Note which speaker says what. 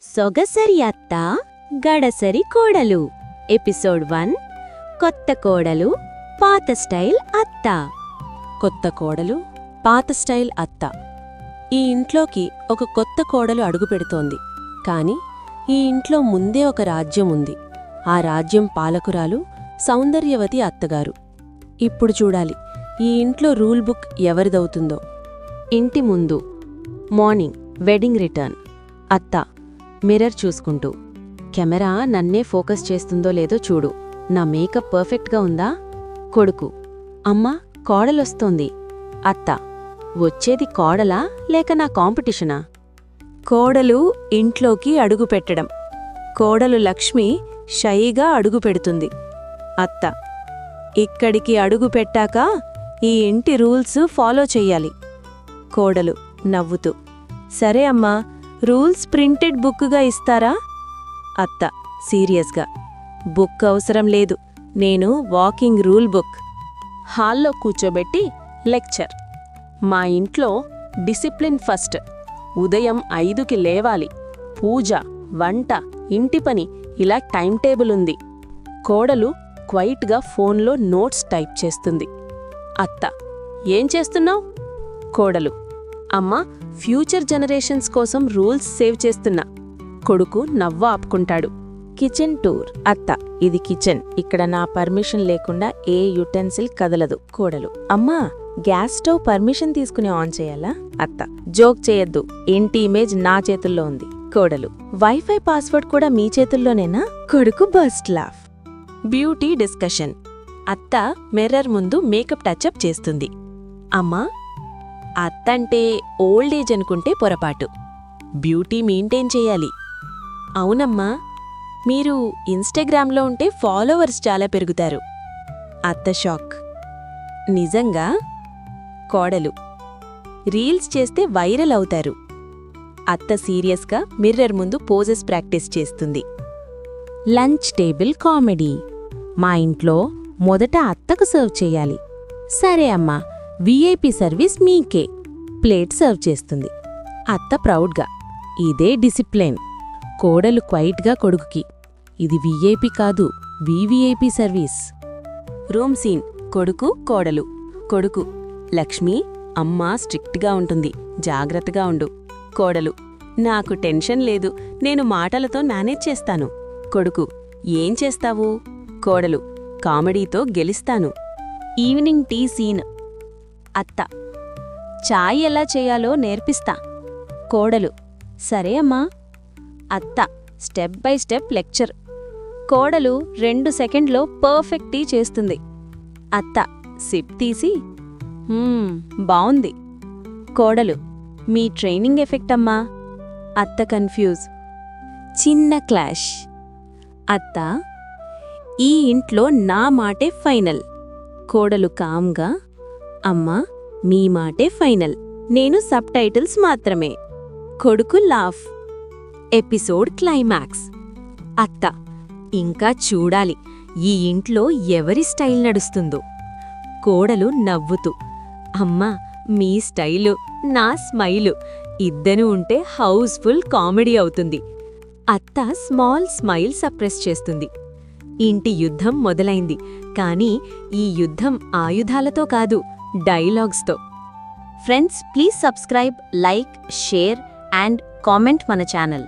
Speaker 1: సొగసరి అత్త గడసరి కోడలు ఎపిసోడ్ 1 కొత్త కోడలు పాత స్టైల్ అత్త.
Speaker 2: కొత్త కోడలు పాత స్టైల్ అత్త. ఈ ఇంట్లోకి ఒక కొత్త కోడలు అడుగుపెడుతోంది. కాని ఈ ఇంట్లో ముందే ఒక రాజ్యం ఉంది. ఆ రాజ్యం పాలకురాలు సౌందర్యవతి అత్తగారు. ఇప్పుడు చూడాలి ఈ ఇంట్లో రూల్ బుక్ ఎవరిదవుతుందో. ఇంటి ముందు మార్నింగ్ వెడ్డింగ్ రిటర్న్. అత్త మిర్రర్ చూసుకుంటూ, కెమెరా నన్నే ఫోకస్ చేస్తుందో లేదో చూడు, నా మేకప్ పర్ఫెక్ట్గా ఉందా? కొడుకు, అమ్మా కోడలొస్తోంది. అత్త, వచ్చేది కోడలా లేక నా కాంపిటీషనా? కోడలు ఇంట్లోకి అడుగుపెట్టడం. కోడలు లక్ష్మి షైగా అడుగుపెడుతుంది. అత్త, ఇక్కడికి అడుగుపెట్టాక ఈ ఇంటి రూల్స్ ఫాలో చెయ్యాలి. కోడలు నవ్వుతూ, సరే అమ్మా, రూల్స్ ప్రింటెడ్ బుక్గా ఇస్తారా? అత్త సీరియస్గా, బుక్ అవసరం లేదు, నేను వాకింగ్ రూల్ బుక్. హాల్లో కూర్చోబెట్టి లెక్చర్. మా ఇంట్లో డిసిప్లిన్ ఫస్ట్. ఉదయం 5కి లేవాలి. పూజ, వంట, ఇంటి పని, ఇలా టైం టేబుల్ ఉంది. కోడలు క్వైట్గా ఫోన్లో నోట్స్ టైప్ చేస్తుంది. అత్త, ఏం చేస్తున్నావ్? కోడలు, అమ్మా ఫ్యూచర్ జనరేషన్స్ కోసం రూల్స్ సేవ్ చేస్తున్నా. కొడుకు నవ్వ ఆపుకుంటాడు. Kitchen tour. అత్త, ఇది కిచెన్, ఇక్కడ నా పర్మిషన్ లేకుండా ఏ యుటెన్సిల్ కదలదు. కోడలు, అమ్మా గ్యాస్ స్టవ్ పర్మిషన్ తీసుకుని ఆన్ చేయాలా? అత్త, జోక్ చేయొద్దు, ఇంటి ఇమేజ్ నా చేతుల్లో ఉంది. కోడలు, వైఫై పాస్వర్డ్ కూడా మీ చేతుల్లోనేనా? కొడుకు బస్ట్ లాఫ్. Beauty discussion. అత్త మిర్రర్ ముందు మేకప్ టచ్అప్ చేస్తుంది. అమ్మా, అత్తంటే ఓల్డ్ ఏజ్ అనుకుంటే పొరపాటు, బ్యూటీ మెయింటైన్ చేయాలి. అవునమ్మా, మీరు ఇన్స్టాగ్రామ్లో ఉంటే ఫాలోవర్స్ చాలా పెరుగుతారు. అత్త షాక్. నిజంగా? కోడలు, రీల్స్ చేస్తే వైరల్ అవుతారు. అత్త సీరియస్గా మిర్రర్ ముందు పోజెస్ ప్రాక్టీస్ చేస్తుంది. Lunch table comedy. మా ఇంట్లో మొదట అత్తకు సర్వ్ చేయాలి. సరే అమ్మా, వీఐపీ సర్వీస్ మీకే. ప్లేట్ సర్వ్ చేస్తుంది. అత్త ప్రౌడ్గా, ఇదే డిసిప్లైన్. కోడలు క్వైట్గా కొడుకుకి, ఇది వీఐపీ కాదు, వీవీఐపీ సర్వీస్. Room scene. కొడుకు కోడలు. కొడుకు, లక్ష్మి అమ్మా స్ట్రిక్ట్గా ఉంటుంది, జాగ్రత్తగా ఉండు. కోడలు, నాకు టెన్షన్ లేదు, నేను మాటలతో మేనేజ్ చేస్తాను. కొడుకు, ఏం చేస్తావు? కోడలు, కామెడీతో గెలుస్తాను. Evening tea scene. అత్త, చాయ్ ఎలా చేయాలో నేర్పిస్తా. కోడలు, సరే అమ్మా. అత్త స్టెప్ బై స్టెప్ లెక్చర్. కోడలు 2 సెకండ్లో పర్ఫెక్ట్ టీ చేస్తుంది. అత్త సిప్ తీసి, బావుంది. కోడలు, మీ ట్రైనింగ్ ఎఫెక్ట్ అమ్మా. అత్త కన్ఫ్యూజ్. చిన్న క్లాష్. అత్త, ఈ ఇంట్లో నా మాటే ఫైనల్. కోడలు కామ్గా, అమ్మా మీ మాటే ఫైనల్, నేను సబ్ టైటిల్స్ మాత్రమే. కొడుకు లాఫ్. Episode climax. అత్త, ఇంకా చూడాలి ఈ ఇంట్లో ఎవరి స్టైల్ నడుస్తుందో. కోడలు నవ్వుతూ, అమ్మా మీ స్టైలు, నా స్మైలు, ఇద్దరు ఉంటే హౌస్ఫుల్ కామెడీ అవుతుంది. అత్త స్మాల్ స్మైల్ సప్రెస్ చేస్తుంది. ఇంటి యుద్ధం మొదలైంది. కానీ ఈ యుద్ధం ఆయుధాలతో కాదు, డైలాగ్స్తో. Friends, please subscribe, like, share and comment మన ఛానల్.